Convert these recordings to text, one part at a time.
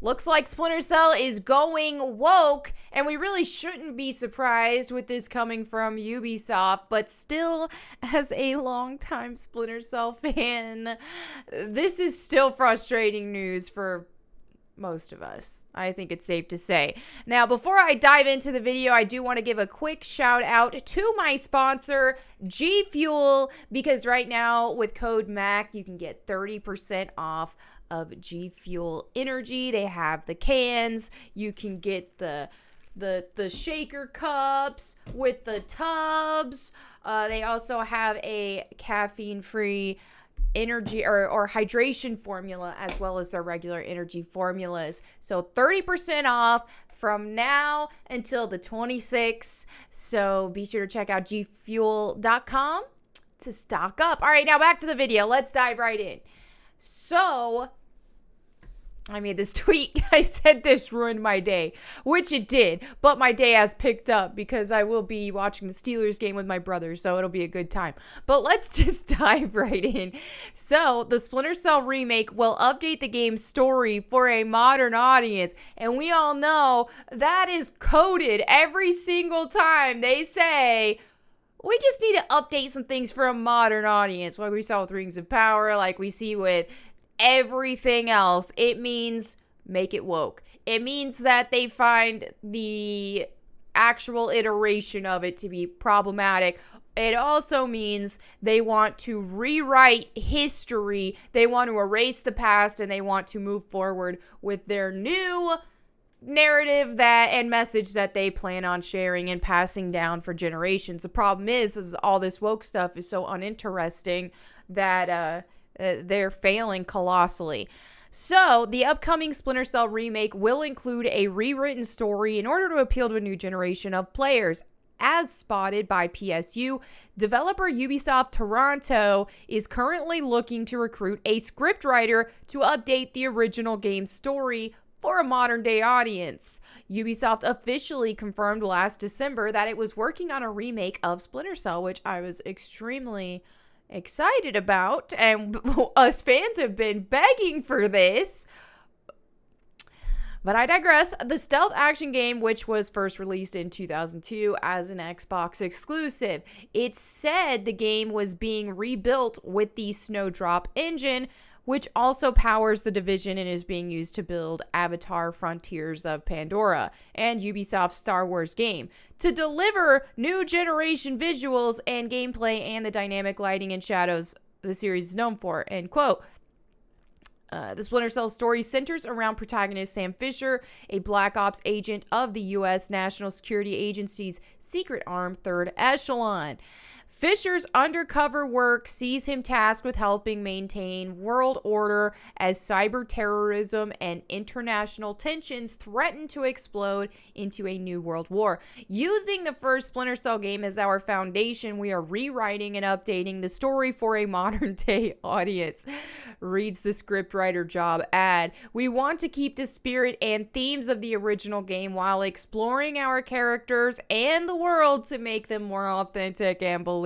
Looks like Splinter Cell is going woke, and we really shouldn't be surprised with this coming from Ubisoft, but still, as a longtime Splinter Cell fan, this is still frustrating news for most of us. I think it's safe to say. Now, before I dive into the video, I do want to give a quick shout out to my sponsor, G Fuel, because right now with code MAC, you can get 30% off of G Fuel Energy. They have the cans. You can get the shaker cups with the tubs. They also have a caffeine-free energy or hydration formula, as well as their regular energy formulas. So 30% off from now until the 26th. So be sure to check out gfuel.com to stock up. All right, now back to the video. Let's dive right in. So I made this tweet. I said this ruined my day, which it did, but my day has picked up because I will be watching the Steelers game with my brother, so it'll be a good time. But let's just dive right in. So the Splinter Cell remake will update the game's story for a modern audience, and we all know that is coded every single time they say, we just need to update some things for a modern audience, like we saw with Rings of Power, like we see with everything else. It means make it woke. It means that they find the actual iteration of it to be problematic. It also means they want to rewrite history. They want to erase the past, and they want to move forward with their new narrative and message that they plan on sharing and passing down for generations. The problem is all this woke stuff is so uninteresting that they're failing colossally. So the upcoming Splinter Cell remake will include a rewritten story in order to appeal to a new generation of players. As spotted by PSU, developer Ubisoft Toronto is currently looking to recruit a scriptwriter to update the original game's story for a modern-day audience. Ubisoft officially confirmed last December that it was working on a remake of Splinter Cell, which I was extremely excited about, and us fans have been begging for this. But I digress. The stealth action game, which was first released in 2002 as an Xbox exclusive, it said the game was being rebuilt with the Snowdrop engine, which also powers The Division and is being used to build Avatar: Frontiers of Pandora and Ubisoft's Star Wars game, to deliver new generation visuals and gameplay and the dynamic lighting and shadows the series is known for, end quote. The Splinter Cell story centers around protagonist Sam Fisher, a Black Ops agent of the U.S. National Security Agency's secret arm, Third Echelon. Fisher's undercover work sees him tasked with helping maintain world order as cyber terrorism and international tensions threaten to explode into a new world war. Using the first Splinter Cell game as our foundation, we are rewriting and updating the story for a modern-day audience, reads the scriptwriter job ad. We want to keep the spirit and themes of the original game while exploring our characters and the world to make them more authentic and believable.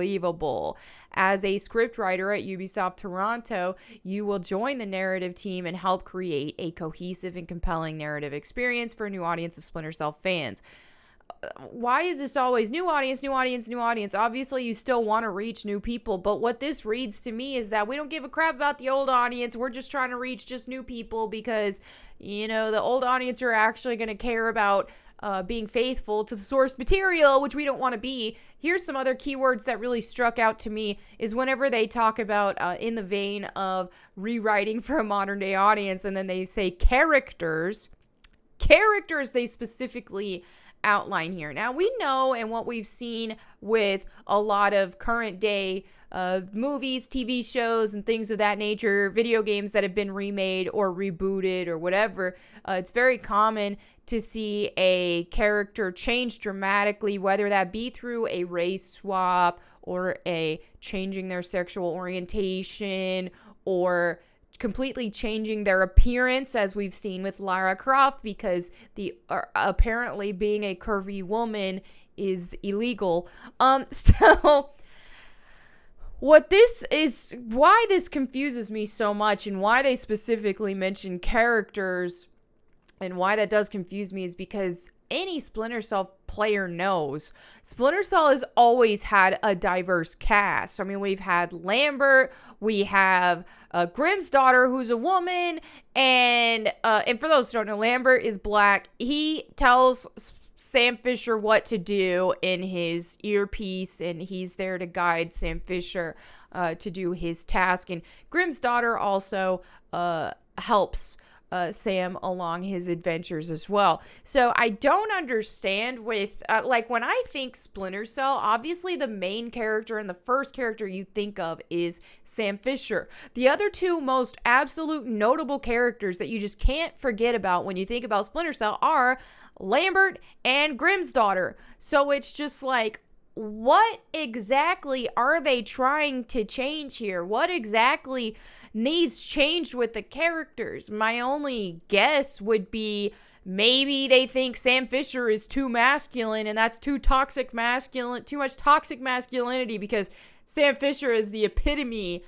As a scriptwriter at Ubisoft Toronto, you will join the narrative team and help create a cohesive and compelling narrative experience for a new audience of Splinter Cell fans. Why is this always new audience, new audience, new audience? Obviously, you still want to reach new people, but what this reads to me is that we don't give a crap about the old audience. We're just trying to reach just new people because, you know, the old audience are actually going to care about being faithful to the source material, which we don't want to be. Here's some other keywords that really struck out to me is whenever they talk about in the vein of rewriting for a modern day audience, and then they say characters, they specifically outline here. Now, we know, and what we've seen with a lot of current day movies, TV shows, and things of that nature, video games that have been remade or rebooted or whatever, it's very common to see a character change dramatically, whether that be through a race swap or a changing their sexual orientation or completely changing their appearance, as we've seen with Lara Croft, because apparently being a curvy woman is illegal. So why this confuses me so much, and why they specifically mention characters And why that does confuse me is because any Splinter Cell player knows Splinter Cell has always had a diverse cast. I mean, we've had Lambert, we have Grimm's daughter, who's a woman, and for those who don't know, Lambert is black. He tells Sam Fisher what to do in his earpiece, and he's there to guide Sam Fisher to do his task. And Grimm's daughter also helps Sam along his adventures as well. So I don't understand with, like, when I think Splinter Cell, obviously the main character and the first character you think of is Sam Fisher. The other two most absolute notable characters that you just can't forget about when you think about Splinter Cell are Lambert and Grimm's daughter. So it's just like, what exactly are they trying to change here? What exactly needs changed with the characters? My only guess would be maybe they think Sam Fisher is too masculine, and that's too much toxic masculinity, because Sam Fisher is the epitome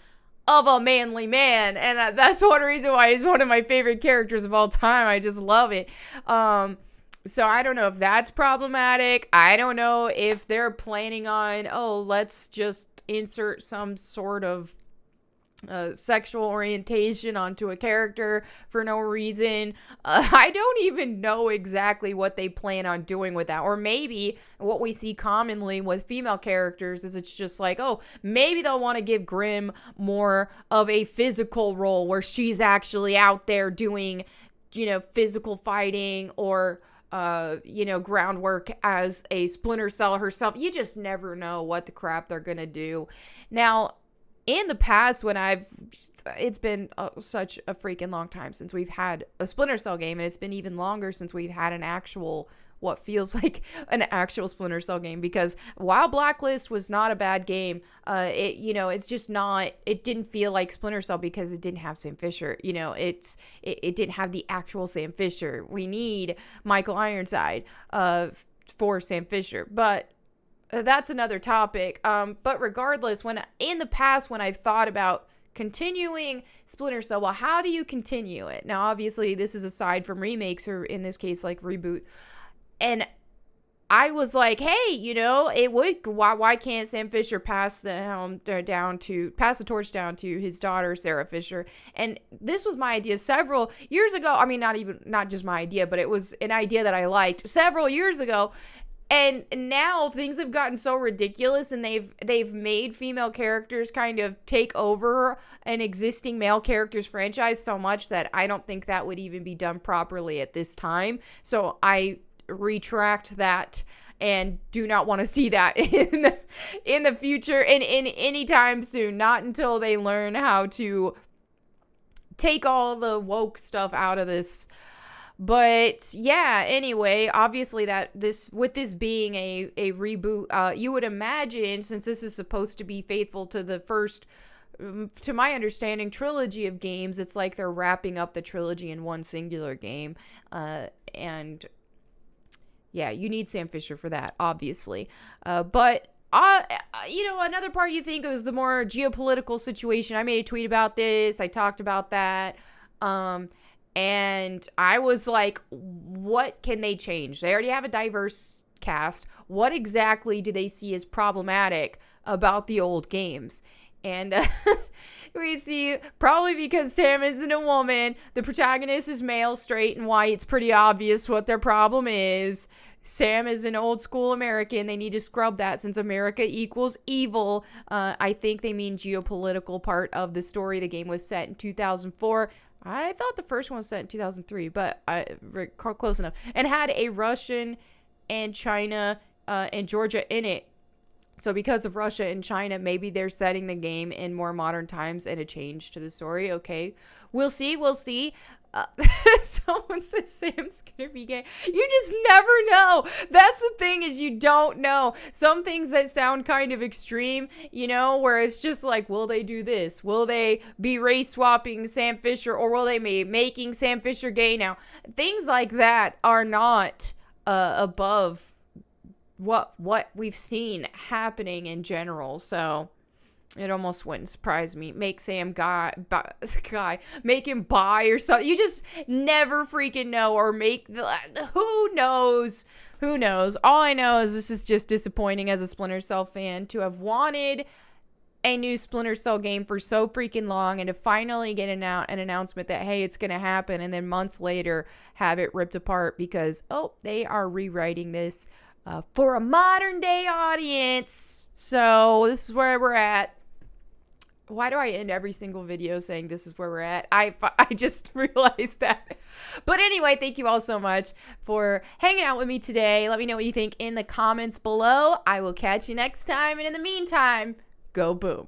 of a manly man, and that's one reason why he's one of my favorite characters of all time. I just love it. So I don't know if that's problematic. I don't know if they're planning on, let's just insert some sort of sexual orientation onto a character for no reason. I don't even know exactly what they plan on doing with that. Or maybe what we see commonly with female characters is it's just like, maybe they'll want to give Grimm more of a physical role where she's actually out there doing, physical fighting or groundwork as a Splinter Cell herself. You just never know what the crap they're gonna do. Now, in the past, it's been such a freaking long time since we've had a Splinter Cell game, and it's been even longer since we've had what feels like an actual Splinter Cell game, because while Blacklist was not a bad game, it's just not, it didn't feel like Splinter Cell because it didn't have Sam Fisher. It didn't have the actual Sam Fisher. We need Michael Ironside for Sam Fisher, but that's another topic. But regardless, in the past, when I've thought about continuing Splinter Cell, well, how do you continue it? Now, obviously, this is aside from remakes, or in this case, like reboot. And I was like, hey, why can't Sam Fisher pass the torch down to his daughter, Sarah Fisher? And this was my idea several years ago. I mean, not just my idea, but it was an idea that I liked several years ago. And now things have gotten so ridiculous, and they've made female characters kind of take over an existing male characters franchise so much that I don't think that would even be done properly at this time. So I retract that and do not want to see that in the future and in any time soon. Not until they learn how to take all the woke stuff out of this. But yeah, anyway, obviously with this being a reboot, you would imagine, since this is supposed to be faithful to the first, to my understanding, trilogy of games, it's like they're wrapping up the trilogy in one singular game. And yeah, you need Sam Fisher for that, obviously. But another part you think is the more geopolitical situation. I made a tweet about this. I talked about that. And I was like, what can they change? They already have a diverse cast. What exactly do they see as problematic about the old games? And we see, probably because Sam isn't a woman, the protagonist is male, straight, and white. It's pretty obvious what their problem is. Sam is an old school American. They need to scrub that since America equals evil. I think they mean geopolitical part of the story. The game was set in 2004. I thought the first one was set in 2003, but close enough. And had a Russian and China and Georgia in it. So because of Russia and China, maybe they're setting the game in more modern times and a change to the story. Okay, we'll see. Someone said Sam's gonna be gay. You just never know. That's the thing, is you don't know. Some things that sound kind of extreme, where it's just like, will they do this? Will they be race swapping Sam Fisher, or will they be making Sam Fisher gay now? Things like that are not above what we've seen happening in general. So It almost wouldn't surprise me. Make Sam guy, make him buy or something. You just never freaking know. Or make who knows? Who knows? All I know is this is just disappointing as a Splinter Cell fan to have wanted a new Splinter Cell game for so freaking long and to finally get an announcement that, hey, it's going to happen, and then months later have it ripped apart because, oh, they are rewriting this for a modern day audience. So this is where we're at. Why do I end every single video saying this is where we're at? I just realized that. But anyway, thank you all so much for hanging out with me today. Let me know what you think in the comments below. I will catch you next time. And in the meantime, go boom.